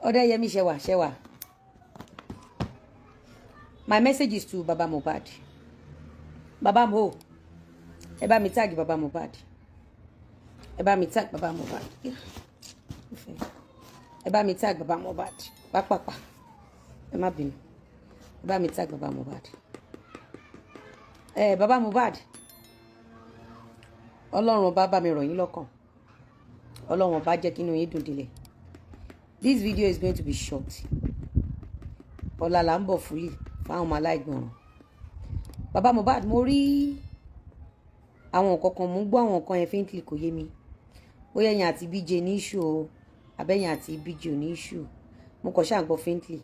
Odeyemi Shewa. My message is to Baba Mohbad. Baba Mo, ẹ bá mi tag Baba Mohbad. Ẹ bá mi tag Baba Mohbad. Ẹ bá mi tag Baba Mohbad. Pápápá. Ẹ má bínú. Ẹ bá mi tag Baba Mohbad. Baba Mohbad. Ọlọ́run bá bá mi rọ̀ yín lọ́kàn. Ọlọ́run bá jẹ́ kí inú yín dùn délẹ̀. This video is going to be short. Ọ̀la là ń bọ̀ fúlì fáwọn ọmọ aláìgbọràn. Baba Mohbad, mo rí àwọn nǹkan kan, mo ń gbọ́ àwọn nǹkan yẹn faintly kò yé mi. Bóyá ẹ̀yin àti BJ ní issue o, àbẹ́yìn àti BJ ò ní issue. Mo kàn ṣáà gbọ́ faintly.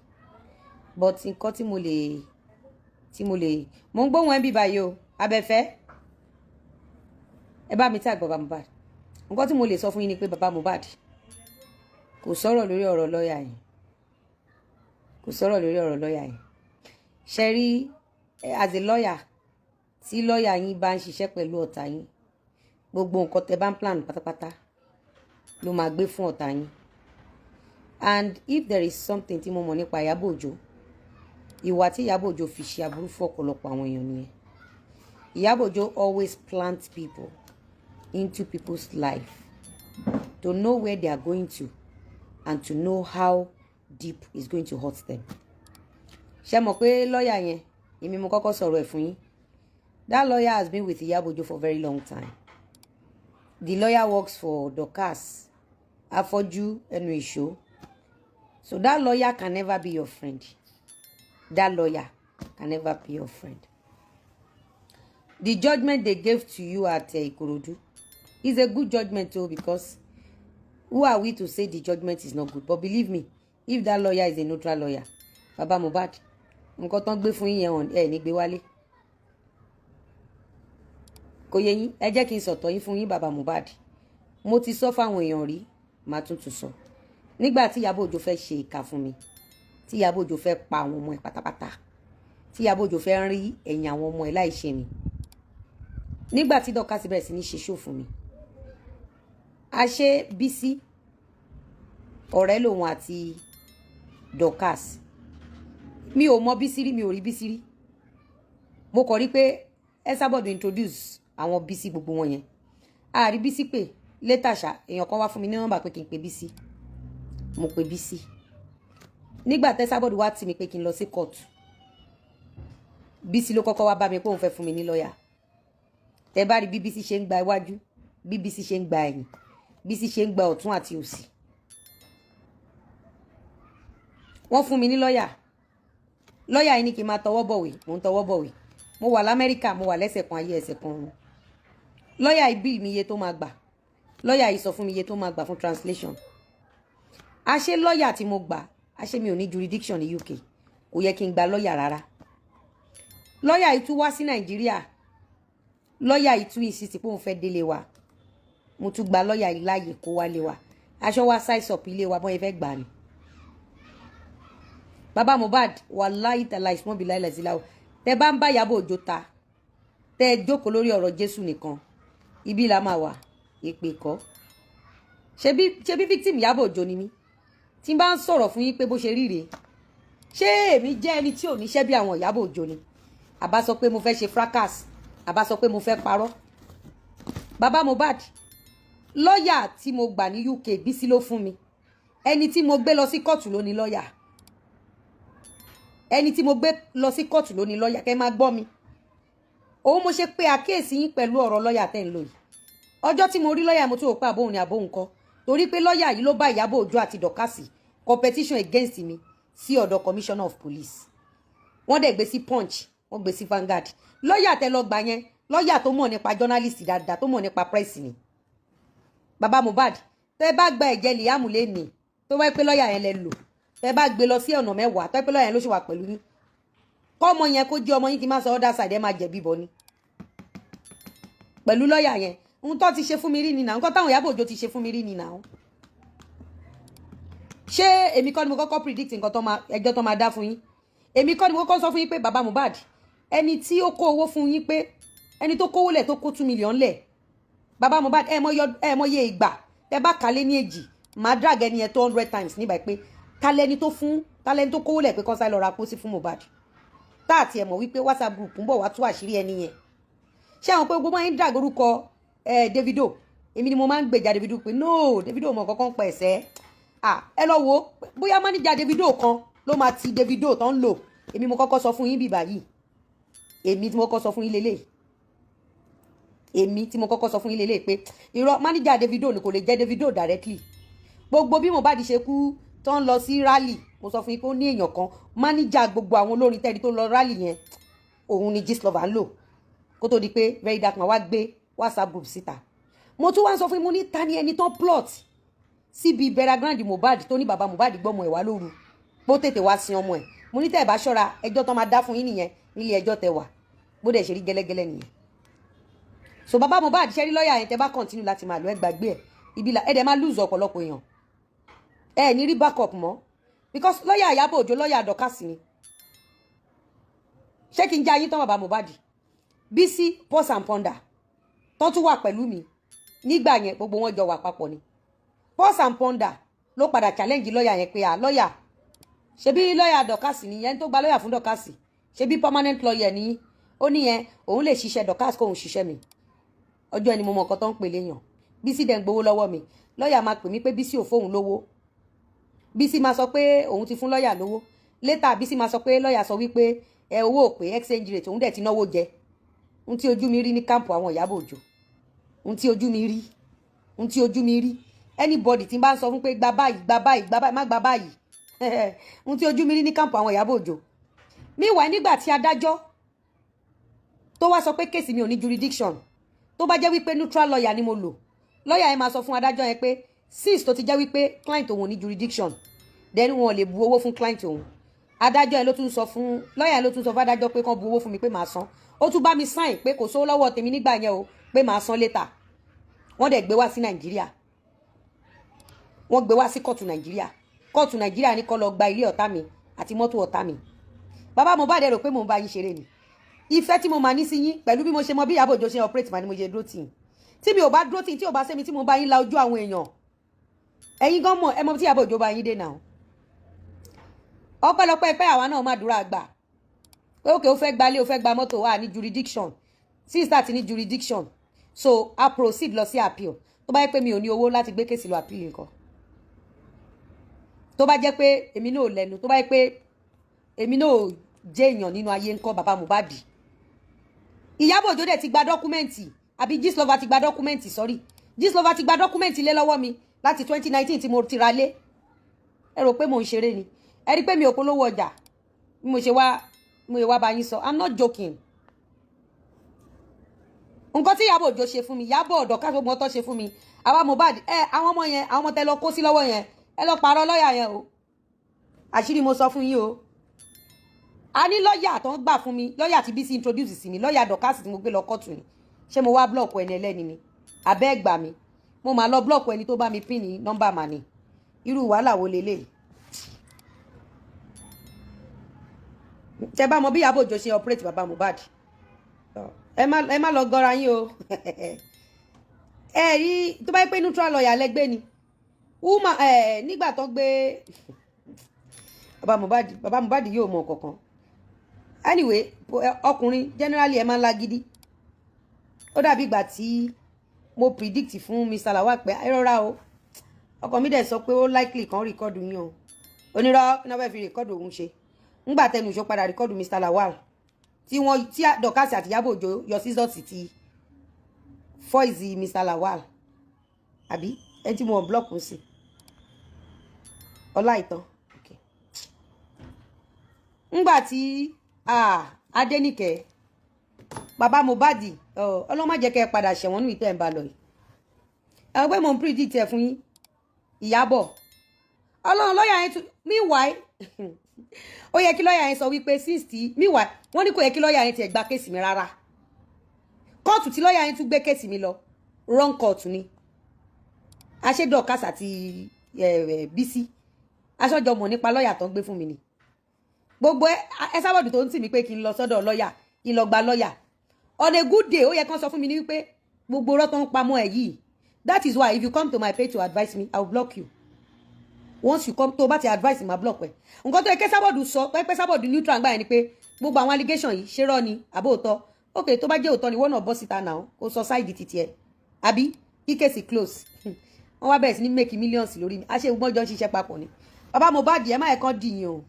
But nǹkan tí mo lè mo ń gbóhùn ẹ̀ bí báyìí o, abẹ́fẹ́. Ẹ bá mi tag Baba Mohbad. Nǹkan tí mo lè sọ fún yín ni pé Baba Mohbad kò sọ̀rọ̀ lórí ọ̀rọ̀ lọ́ọ̀yà yìí. Kò sọ̀rọ̀ lórí ọ̀rọ̀ lọ́ọ̀yà yìí. Ṣé rí as a lawyer, tí lọ́ọ̀yà yín bá ń ṣiṣẹ́ pẹ̀lú ọ̀tá yín, gbogbo nǹkan tẹ́ bá ń plan pátápátá ló máa gbé fún ọ̀tá yín. And if there is something tí mo mọ̀ nípa Ìyábọ̀ Òjó, ìwà tí Ìyábọ̀ Òjó fi ṣe aburú fún ọ̀pọ̀lọpọ̀ àwọn èèyàn nìyẹn. Ìyábọ̀ Òjó always plant people into people's life to know where they are going to and to know how deep it's going to hurt them. Ṣé mọ̀ pé lọ́ọ̀yà yẹn, èmi mo kọ́kọ́ sọ̀rọ̀ ẹ̀ fún yín. That lawyer has been with Ìyábọ̀ Òjó for a very long time. The lawyer works for Dorcas, Afọ́jú Ẹnu Ìṣó. So that lawyer can never be your friend. That lawyer can never be your friend. The judgment they gave to you at Ikorodu is a good judgment too, because who are we to say the judgment is not good? But believe me, if that lawyer is a neutral lawyer, Baba Mohbad, nǹkan tán gbé fún yín yẹn ẹ ní gbé wálé. Kò yé yín, ẹ jẹ́ kí n sọ̀tọ̀ yín fún yín Baba Mohbad. Mo ti sọ fáwọn èèyàn rí, màá tún sọ. Nígbà tí Ìyábọ̀ Òjó fẹ́ ṣe ìkà fún mi, tí Ìyábọ̀ Òjó fẹ́ pa àwọn ọmọ ẹ̀ pátápátá, tí Ìyábọ̀ Òjó fẹ́ rí ẹ̀yìn àwọn ọmọ ẹ̀ láì ṣe mi. Nígbà tí Dorcas bẹ̀rẹ̀ sí ní ṣe show fún mi, a ṣe Bísí ọ̀rẹ́ lòun àti Dorcas. Mi ò mọ Bísí rí, mi ò rí Bísí rí. Mo kàn rí pé Esabod introduce àwọn Bísí gbogbo wọn yẹn. A rí Bísí pé later ṣá èèyàn kan wá fún mi ní nọ́mbà pé kí n pe Bísí. Mo pe Bísí. Nígbà tí Esabod wá tì mí pé kí n lọ sí court, Bísí ló kọ́kọ́ wá bá mi pé òun fẹ́ fún mi ní lọ́ọ̀yà. Tẹ́ bá rí bí Bísí ṣe ń gba iwájú, bí Bísí ṣe ń gba ẹ̀yìn, Bísí ṣe ń gba ọ̀tún àti òsì. Wọ́n fún mi ní lọ́ọ̀yà. Lọ́ọ̀yà yìí ní kí n máa tọwọ́ bọ̀wé, mò ń tọwọ́ bọ̀wé. Mo wà l'Amẹ́ríkà, mo wà lẹ́sẹ̀ kan ayé ẹsẹ̀ kan ọ̀run. Lọ́ọ̀yà yìí bí mi iye tó máa gbà. Lọ́ọ̀yà yìí sọ fún mi iye tó máa gbà fún translation. A ṣe lọ́ọ̀yà tí mo gbà, a ṣe mi ò ní jurisdiction ní UK. Kò yẹ kí n gba lọ́ọ̀yà rárá. Lọ́ọ̀yà yìí tún wá sí Nàìjíríà. Lọ́ọ̀yà yìí tún insist pé òun fẹ́ délé wa. Mo tún gba lọ́ọ̀yà yìí láàyè kó wálé wa. Aṣọ wa size up ilé wa bọ́n yẹn fẹ́ gbà ni. Baba Mohbad, wallahi tala ismo billahi la zilawo. Tẹ́ bá ń bá Ìyábọ̀ Òjó ta, tẹ́ jókòó lórí ọ̀rọ̀ Jésù nìkan, ibi la máa wà, èpè kọ́. Ṣebí victim Ìyábọ̀ Òjó ni mí. Tí n bá ń sọ̀rọ̀ fún yín pé bó ṣe ríre, ṣé èmi jẹ́ ẹni tí ò níṣẹ́ bí àwọn Ìyábọ̀ Òjó ni? Àbá sọ pé mo fẹ́ ṣe fracas, àbá sọ pé mo fẹ́ parọ́. Baba Mohbad, lọ́ọ̀yà tí mo gbà ní UK Bísí ló fún mi. Ẹni tí mo gbé lọ sí kóòtù ló ní lọ́ọ̀yà. Ẹni tí mo gbé lọ sí kóòtù ló ní lọ́ọ̀yà, kẹ́ máa gbọ́ mi. Òun mo ṣe pé àkíyèsí yín pẹ̀lú ọ̀rọ̀ lọ́ọ̀yà tẹ́ ń lò yìí. Ọjọ́ tí mo rí lọ́ọ̀yà mo tún rò pé àbóhùn ni àbóhùn kọ́. Torí pé lọ́ọ̀yà yìí ló bá Ìyábọ̀ Òjó àti Dorcas competition against mi sí ọ̀dọ̀ commissioner of police. Wọ́n dẹ̀ gbé sí Punch, wọ́n gbé sí Vanguard. Lọ́ọ̀yà tẹ́ lọ gbà yẹn, lọ́ọ̀yà tó mọ̀ nípa journalist dáadáa, tó mọ̀ nípa press ni. Baba Mohbad, tẹ́ bá gba ẹ̀jẹ̀ Liam lẹ́ni, tó wáyé pé lọ́ọ̀yà yẹn lẹ lò. Tẹ́ bá gbé lọ sí ọ̀nà mẹ́wàá, tẹ́ pé lọ́ọ̀yà yẹn ló ṣe wà pẹ̀lú yín. Kọ́ ọmọ yẹn kó jẹ́ ọmọ yín kí n má sọ other side ẹ máa jẹ̀bi bọ̀ ni. Pẹ̀lú lọ́ọ̀yà yẹn, ohun tó ti ṣe fún mi rí ni nà, nǹkan táwọn Ìyábọ̀ Òjó ti ṣe fún mi rí ni nà. Ṣé èmi kọ́ ni mo kọ́kọ́ predict nǹkan tó máa ẹjọ́ tó máa dá fún yín? Èmi kọ́ ni mo kọ́kọ́ sọ fún yín pé Baba Mohbad, ẹni tí ó kó owó fún yín pé ẹni tó kówó lẹ̀ tó kó 2 million lẹ̀. Baba Mohbad ẹ mọye ìgbà tẹ́ bá kálé ní èjì máa drag ẹni yẹn 200 times nígbà pé talẹ́ni tó kówó lẹ̀ pé kán sáré lọ ra pósí fún Mohbad tá àti ẹ̀ mọ̀ wípé WhatsApp group ń bọ̀ wá tú àṣírí ẹni yẹn ṣé àwọn pé gbogbo máa ń drag orúkọ Davido èmi ni mo máa ń gbèjà Davido pé no Davido mọ̀ kankan pa ẹ̀sẹ̀ ẹ lọ wo bóyá mánìjà Davido kan ló máa ti Davido tó ń lò èmi mo kọ́kọ́ sọ fún yín bíbá yìí èmi tí mo kọ́kọ́ sọ fún yín lélẹ̀ èmi tí mo kọ́kọ́ sọ fún yín lélẹ̀ pé irọ́ mánìjà Davido ni kò lè jẹ́ Davido directly gbogbo bí Mohbad ṣe kú tó ń lọ sí rally mo sọ fún yín pé ó ní èèyàn kan mánìjà gbogbo àwọn olórin tẹ́lẹ̀ tó lọ rally yẹn òun ni Gistlover ń lò kó tó di pé Very Dark Man wá gbé WhatsApp group síta mo tún wá ń sọ fún yín mo ní ta ni ẹni tó plot síbi bẹ̀rẹ̀ Mohbad tó ní bàbá Mohbad gbọ́mọ ẹ̀ wá lóru bó tètè wá sin ọmọ ẹ̀ mo ní tẹ́ ẹ̀ bá ṣọ́ra ẹjọ́ tó máa dá fún yín nìyẹn nílé ẹjọ́ tẹ́ wà bó dẹ̀ ṣe rí gẹ́lẹ́gẹ́lẹ́ nìyẹn so bàbá Mohbad ṣe rí lọ́ọ̀yà yẹn tẹ́ bá continue láti máa lọ ẹ gbàgbé ẹ̀ ibi ẹ̀ dẹ̀ máa lose ọ̀pọ̀lọpọ̀ èèyàn ẹ̀ ní rí backup mọ́ because lọ́ọ̀yà Ìyábọ̀ Òjó lọ́ọ̀yà Dorcas ni ṣé kí n jẹ́ ayé tán bàbá Mohbad Bísí Pause and Ponder tó tún wà pẹ̀lú mi nígbà yẹn gbogbo wọn jọ wà papọ̀ ni Pause and Ponder ló padà challenge lọ́ọ̀yà yẹn pé lọ́ọ̀yà ṣebí lọ́ọ̀yà Dorcas ni yẹn tó gba lọ́ọ̀yà fún Dorcas ṣebí permanent lawyer ni ó ní yẹn òun lè ṣiṣẹ́ Dorcas kóun ṣiṣẹ́ mi ọjọ́ ẹni mo mọ nǹkan tó ń pè léèyàn Bísí dẹ̀ ń gbowó lọ́wọ́ mi lọ́ọ̀yà máa pè mí pé Bísí ò fóun lówó Bísí máa sọ pé òun ti fún lọ́ọ̀yà lówó later Bísí máa sọ pé lọ́ọ̀yà sọ wípé owó ò pé exchange rate òun dẹ̀ ti náwó jẹ ohun tí ojú mi rí ní kámpù àwọn Ìyábọ̀ Òjó ohun tí ojú mi rí anybody tí n bá ń sọ fún pé gba báyìí má gba báyìí ohun tí ojú mi rí ní kámpù àwọn Ìyábọ̀ Òjó meanwhile nígbà tí adájọ́ tó wá sọ pé kéèsì mi ò ní jurisdiction tó bá jẹ́ wípé neutral lawyer ni mo lò lawyer yẹn máa sọ fún adájọ́ yẹn pé since tó ti jẹ́ wípé client òun ò ní jurisdiction then wọn ò lè bu owó fún client òun adájọ́ yẹn ló tún sọ fún lawyer yẹn ló tún sọ fún adájọ́ pé kán bu owó fún mi pé màá san ó tún bá mi sign pé kò sówó lọ́wọ́ tèmi nígbà yẹn o pé màá san later wọ́n dẹ̀ gbé wá sí Nàìjíríà wọ́n gbé wá sí kóòtù Nàìjíríà ní kó lọ gba ilé ọ̀tá mi àti mọ́tò ọ̀tá mi bàbá Mohbad rò pé mò ń bá yín ṣeré ni ìfẹ́ tí mo máa ní sí yín pẹ̀lú bí mo ṣe mọ bí Ìyábọ̀ Òjó ṣe operate mà ni mo ṣe dúró tì tí mi ò bá dúró tì tí ò bá sẹ́mi tí mo bá yín la ojú àwọn èèyàn ẹ̀yin gan mọ̀ ẹ mọ tí Ìyábọ̀ Òjó bá yín dé náà ọpẹ́lọpẹ́ pé àwa náà má dúró àgbà pé òkè ó fẹ́ gbalé ó fẹ́ gba mọ́tò wà ní jurisdiction sister ti ní jurisdiction so a proceed lọ sí appeal tó bá yẹ pé mi ò ní owó láti gbé kéèsì lọ appeal nǹkan tó bá jẹ́ pé èmi náà lẹ́nu tó bá yẹ pé èmi náà jẹ́ èèyàn nínú ayé ńkọ́ bàbá Mohbad Ìyábọ̀ Òjó dẹ̀ ti gba dọ́kúmẹ́ǹtì àbí Gistlover ti gba dọ́kúmẹ́ǹtì sorry Gistlover ti gba dọ́kúmẹ́ǹtì lé lọ́wọ́ mi láti 2019 tí mo ti ra lé ẹ rò pé mò ń ṣeré ni ẹ rí pé mi ò polówó ọjà bí mo ṣe wá bá yín sọ I'm not joking nǹkan tí Ìyábọ̀ Òjó ṣe fún mi Ìyábọ̀ Dorcas gbogbo ọtọ́ ṣe fún mi àwa Mohbad àwọn ọmọ yẹn àwọn ọmọ tẹ lọ kó sí lọ́wọ́ yẹn ẹ lọ pààrọ̀ lọ́ọ̀yà yẹn o àṣírí mo sọ fún yín o a ní lọ́ọ̀yà tó ń gbà fún mi lọ́ọ̀yà tí Bísí introduce sí mi lọ́ọ̀yà Dorcas tí mo gbé lọ kóòtù ni ṣé mo wá blọọkù ẹni ẹlẹ́ni ni abẹ́ ẹ̀gbà mi mo máa lọ blọọkù ẹni tó bá mi pín ní nọ́mbà mà ní irú wàhálà wo lélẹ̀ tẹ bá mọ bí Ìyábọ̀ Òjó ṣe operate bàbá Mohbad ẹ má lọ gọra yín o ẹ rí tó bá yẹ pé neutral lawyer lẹ́gbẹ́ ni nígbà tó gbé bàbá Mohbad yóò mọ kankan anyway ọkùnrin generally ẹ máa ń lágídí ó dàbí ìgbà tí mo predict fún Mr. Lawal pé ìrora o ọkọ mi dẹ̀ sọ pé ó likely kan rìkọ́dù yín o onírọ́ kí náà fẹ́ fi rìkọ́dù òun ṣe ńgbà tẹnu ìṣó padà rìkọ́dù Mr. Lawal tí Dorcas àti Ìyábọ̀ Òjó yọ sísọ́ọ̀sì ti fọ́ìsì Mr. Lawal àbí ẹni tí mo block ń sìn ọlá ìtàn ńgbà tí Adéníkẹ́ bàbá Mohbad ọlọ́mọ jẹ́ kẹ́ ẹ padà ṣẹ̀wọ̀n ní ìtẹ́ ẹ̀ ń bá lọ yìí ẹ̀ pé mo ń predict ẹ̀ fún yín Ìyábọ̀ ọlọ́run lọ́ọ̀yà yẹn tún meanwhile ó yẹ kí lọ́ọ̀yà yẹn sọ wípé since meanwhile wọ́n ní kò yẹ kí lọ́ọ̀yà yẹn tiẹ̀ gba kéèsì mi rárá kóòtù tí lọ́ọ̀yà yẹn tún gbé kéèsì mi lọ wrong court ni àṣẹ Dorcas àti Bísí aṣọ́jọ mọ̀ nípa lọ́ọ̀yà tó ń gbé fún mi ni gbogbo ẹ sábọ̀dù tó ń tì mí pé kí n lọ sọ́dọ̀ lọ́ọ̀yà kí n lọ gba lọ́ọ̀yà on a good day ó yẹ kán sọ fún mi ní wípé gbogbo ọ̀rọ̀ tó ń pamọ́ ẹ̀ yìí that is why if you come to my page to advise me I will block you once you come tó bá ti advice ma block ẹ nǹkan tó yẹ kẹ́ Sábọ̀dù sọ pé Sábọ̀dù neutral gbà yẹn ni pé gbogbo àwọn allegation yìí ṣe rọ́ ni àbó òótọ́ okay tó bá jẹ́ òótọ́ ni wọ́n náà bọ́ síta náà kó sọ side títí ẹ àbí kí case close wọ́n wá bẹ̀rẹ̀ sí ní make millions lórí mi àṣẹ gbọ́n jọ ń ṣiṣẹ́ papọ̀ ni bàbá Mohbad ẹ má ẹ̀ kàn dìyàn o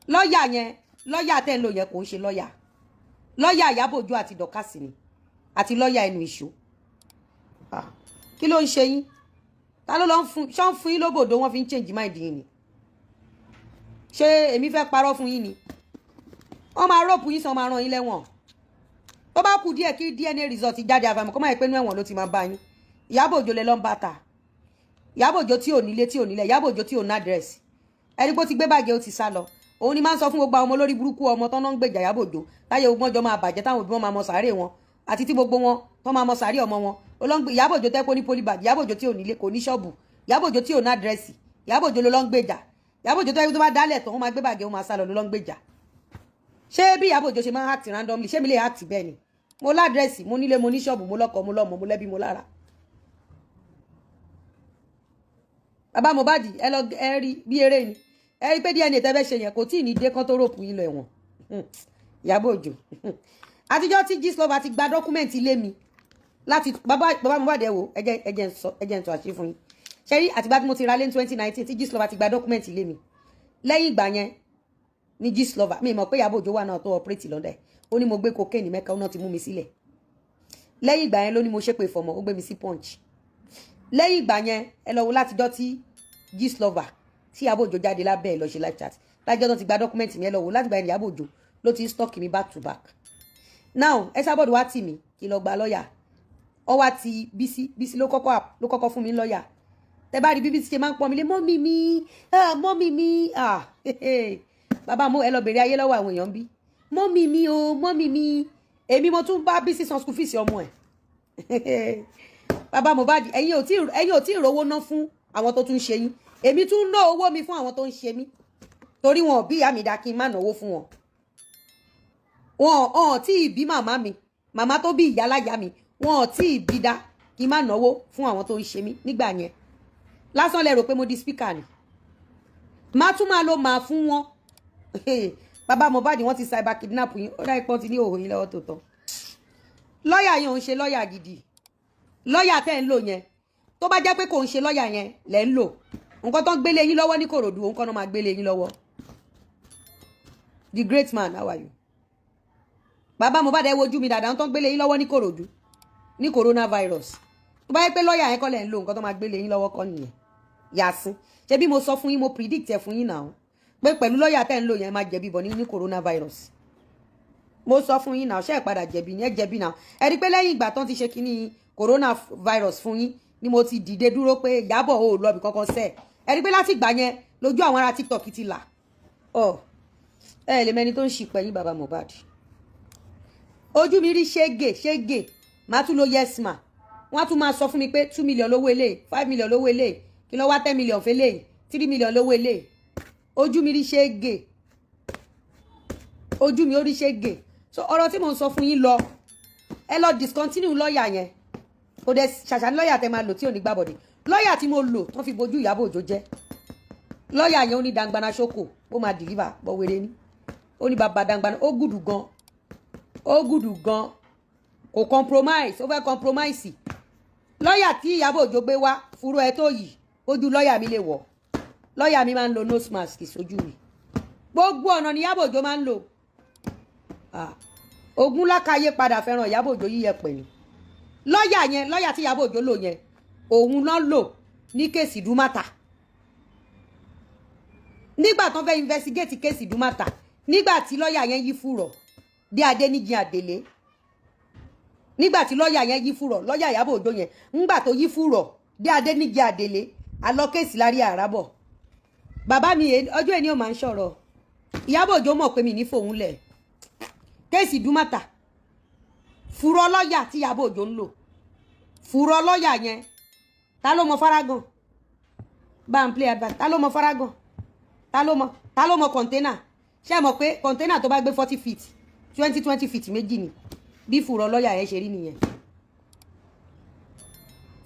lọ́ọ̀yà tẹ́ ń lò yẹn kò ń ṣe lọ́ọ̀yà Ìyábọ̀ Òjó àti Dọ̀kásì ni àti lọ́ọ̀yà ẹnu ìṣó kí ló ń ṣe yín ta ló lọ ṣọ́n fún yín lóbòdó wọ́n fi ń change mind yín ni ṣé èmi fẹ́ parọ́ fún yín ni wọ́n máa rọ́ọ̀pù yín sọ máa rán yín lẹ́wọ̀n tó bá kù díẹ̀ kí DNA result jáde àfàmì kó má yẹ pé inú ẹ̀wọ̀n ló ti máa bá yín Ìyábọ̀ Òjó lẹ lọ́ ń bá ta Ìyábọ̀ Òjó tí ò nílé Ìyábọ̀ Òjó tí ò ní àdírẹ́sì ẹni pé ó ti gbé bàgẹ́ ó ti sá lọ òun ni máa ń sọ fún gbogbo àwọn ọmọ olórí burúkú ọmọ tán náà ń gbèjà Ìyábọ̀ Òjó táyé ogun ọjọ́ máa bàjẹ́ táwọn òbí wọn máa mọ sàárè wọn àti tí gbogbo wọn tán máa mọ sàárè ọmọ wọn olóńgbè Ìyábọ̀ Òjó tẹ́kọ́ ní polybag Ìyábọ̀ Òjó tí ò nílé kò ní ṣọ́ọ̀bù Ìyábọ̀ Òjó tí ò ní àdírẹ́sì Ìyábọ̀ Òjó ló lọ́ ń gbèjà Ìyábọ̀ Òjó tó bá dálẹ̀ tán wọ́n máa gbé bàgẹ́ wọn máa sá lọ ló lọ́ ń gbèjà ṣé bí Ìyábọ̀ Òjó ṣe máa ń act randomly ṣé mi lè act bẹ́ẹ̀ ni mo ládírẹ́sì mo nílé mo ní ṣọ́ọ̀bù mo lọ́kọ mo lọ́mọ mo lẹ́bí mo lára bàbá Mohbad ẹ lọ ẹ rí bí eré ni ẹ rí pé DNA tẹ́ fẹ́ ṣe yẹn kò tí ì ní dé kán tó ròpù yín lọ ẹ̀wọ̀n Ìyábọ̀ Òjó àtijọ́ tí Gistlover ti gba dọ́kúmẹ̀ntì ilé mi láti bàbá Mohbad ẹ wò ẹjẹ ń tọ́ àṣírí fún yín ṣe rí àtìgbà tí mo ti ra lé ní 2019 tí Gistlover ti gba dọ́kúmẹ̀ntì ilé mi lẹ́yìn ìgbà yẹn ní Gistlover mi mọ̀ pé Ìyábọ̀ Òjó wà náà tó ọ̀pẹ́rẹ́tì lọ́dẹ̀ ó ní mo gbé cocaine Mẹ́kà ó náà ti mú mi sílẹ̀ lẹ́yìn ìgbà yẹn ló ní mo ṣépè fọmọ ó gbé mi sí punch lẹ́yìn ìgbà yẹn ẹ lọ wo látijọ́ tí Gistlover tí Ìyábọ̀ Òjó jáde lábẹ́ ẹ̀ lọ ṣe live chat lájọ́ náà ti gba dọ́kúmẹ̀ntì yẹn lọ wo láti gba Ìyábọ̀ Òjó ló ti stock mi back to back now ẹ Sábọ̀dù wá tì mí kí lọ gba lọ́ọ̀yà ọ wá ti Bísí ló kọ́kọ́ fún mi lọ́ọ̀yà tẹ bá rí bí Bísí ṣe máa ń pọ́n mi lé mọ́mì mi bàbá mo ẹ lọ bèrè ayé lọ́wọ́ àwọn èèyàn bí mọ́mì mi èmi mo tún bá Bísí san school fees ọmọ ẹ̀ bàbá Mohbad ẹ̀yin ò tí ì rówó ná fún àwọn tó tún ṣe yín èmi tún ná owó mi fún àwọn tó ń ṣe mí torí wọn ò bí ìyá mi dá kí n má náwó fún wọn wọn ò tí ì bí màmá tó bí ìyá láyà mi wọn ò tí ì bí dá kí n má náwó fún àwọn tó ń ṣe mí nígbà yẹn lásán lẹ rò pé mo di speaker ni má tún máa lo màá fún wọn bàbá Mohbad wọ́n ti cyber kidnap yín ó dáa pọ́n ti ní òhò yín lọ́wọ́ tó tán lọ́ọ̀yà yẹn ò ń ṣe lọ́ọ̀yà gidi lọ́ọ̀yà tẹ́ ń lò yẹn tó bá jẹ́ pé kò ń ṣe lọ́ọ̀yà yẹn lẹ́ ń lò nǹkan tó ń gbélé yín lọ́wọ́ ní Kòròdú òun kọ́ náà máa gbélé yín lọ́wọ́ the great man how are you bàbá Mohbad ẹ wojú mi dáadáa tó ń gbélé yín lọ́wọ́ ní Kòròdú ní coronavirus tó bá yẹ pé lọ́ọ̀yà yẹn kọ́ lẹ́ ń lò nǹkan tó máa gbélé yín lọ́wọ́ kọ́ nìyẹn yàsín ṣé bí mo sọ fún yín mo predict ẹ fún yín náà pé pẹ̀lú lọ́ọ̀yà tẹ́ ń lò yẹn máa jẹ̀bi bọ̀ ní coronavirus mo sọ fún yín náà ṣé ẹ padà jẹ̀bi ní ẹ jẹ̀bi náà ẹ rí pé lẹ́yìn ìgbà tán ti ṣe kíní coronavirus fún yín ni mo ti dìde dúró pé Ìyábọ̀ ò lọ́ọ̀bì kankan sẹ́ẹ̀ ẹ rí pé láti ìgbà yẹn lójú àwọn ará TikTok ti là ẹ lè mẹni tó ń ṣìpẹ̀ yín bàbá Mohbad ojú mi rí ṣégè máa tún lo yes ma wọ́n á tún máa sọ fún mi pé 2 million lówó eléyìí 5 million lówó eléyìí kí ló wá 10 million fẹ́ eléyìí 3 million lówó eléyìí ojú mi rí ṣégè ojú mi ó rí ṣégè so ọ̀rọ̀ tí mo ń sọ fún yín lọ ẹ lọ discontinue lọ́ọ̀yà yẹn kò dẹ̀ ṣàṣà ní lọ́ọ̀yà tẹ máa lò tí ò ní gbàbọ̀dé lọ́ọ̀yà tí mo lò tó fi bojú Ìyábọ̀ Òjó jẹ́ lọ́ọ̀yà yẹn ó ní dangbana ṣoko ó máa deliver bọ́ wéré ní ó ní bàbá dangbana ó gùdù gan kò compromise ó fẹ́ compromise lọ́ọ̀yà tí Ìyábọ̀ Òjó gbé wá fúru ẹ tó yìí ojú lọ́ọ̀yà mi lè wọ̀ lọ́ọ̀yà mi máa ń lo nose mask sójú mi gbogbo ọ̀nà ni Ìyábọ̀ Òjó máa ń lò ogun lákàyè padà fẹ́ràn Ìyábọ̀ Òjó yíyẹ pẹ̀lú lọ́ọ̀yà tí Ìyábọ̀ Òjó lò yẹn òun náà lò ní kéèsì Dúmátà nígbà tán fẹ́ investigate kéèsì Dúmátà nígbà tí lọ́ọ̀yà yẹn yí fúrọ̀ dé Adéníjì Àdèlé nígbà tí lọ́ọ̀yà yẹn yí fúrọ̀ lọ́ọ̀yà Ìyábọ̀ Òjó yẹn ńgbà tó yí fúrọ̀ dé Adéníjì Àdèlé alọ́ kéèsì lárí àràbọ̀ bàbá mi ọjọ́ ẹni ò máa ń sọ̀rọ̀ Ìyábọ̀ Òjó mọ̀ pé mi ní fòun lẹ̀ kéèsì Dúmátà fúrọ̀ lọ́ọ̀yà tí Ìyábọ̀ Òjó ń lò fúrọ̀ lọ́ọ̀yà yẹn ta ló mọ Fárágàn bá ń play advert ta ló mọ Fárágàn ta ló mọ kọ̀ńténà ṣé ẹ mọ̀ pé kọ̀ńténà tó bá gbé 40 feet 20 feet méjì ni bí fúrọ̀ lọ́ọ̀yà yẹn ṣe rí nìyẹn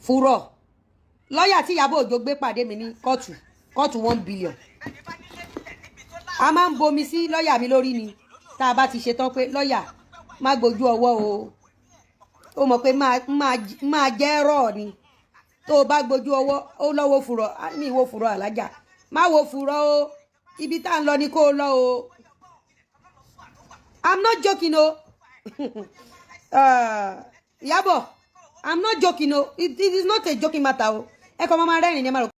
fúrọ̀ lọ́ọ̀yà tí Ìyábọ̀ Òjó gbé pàdé mi ní kóòtù kóòtù 1 billion a máa ń bomi sí lọ́ọ̀yà mi lórí ni tá a bá ti ṣe tán pé lọ́ọ̀yà má gbójú ọwọ́ o ó mọ̀ pé máa jẹ́ rọ̀ ni tó o bá gbójú ọwọ́ ó lọ́wọ́ fùrọ̀ ní ìwò fùrọ̀ alájà má wo fùrọ̀ o ibi tá à ń lọ ni kó o lọ o I'm not joking o Ìyábọ̀ I'm not joking o it is not a joking matter o ẹ kọ́ máa rẹ́rìn ní ẹ máa rò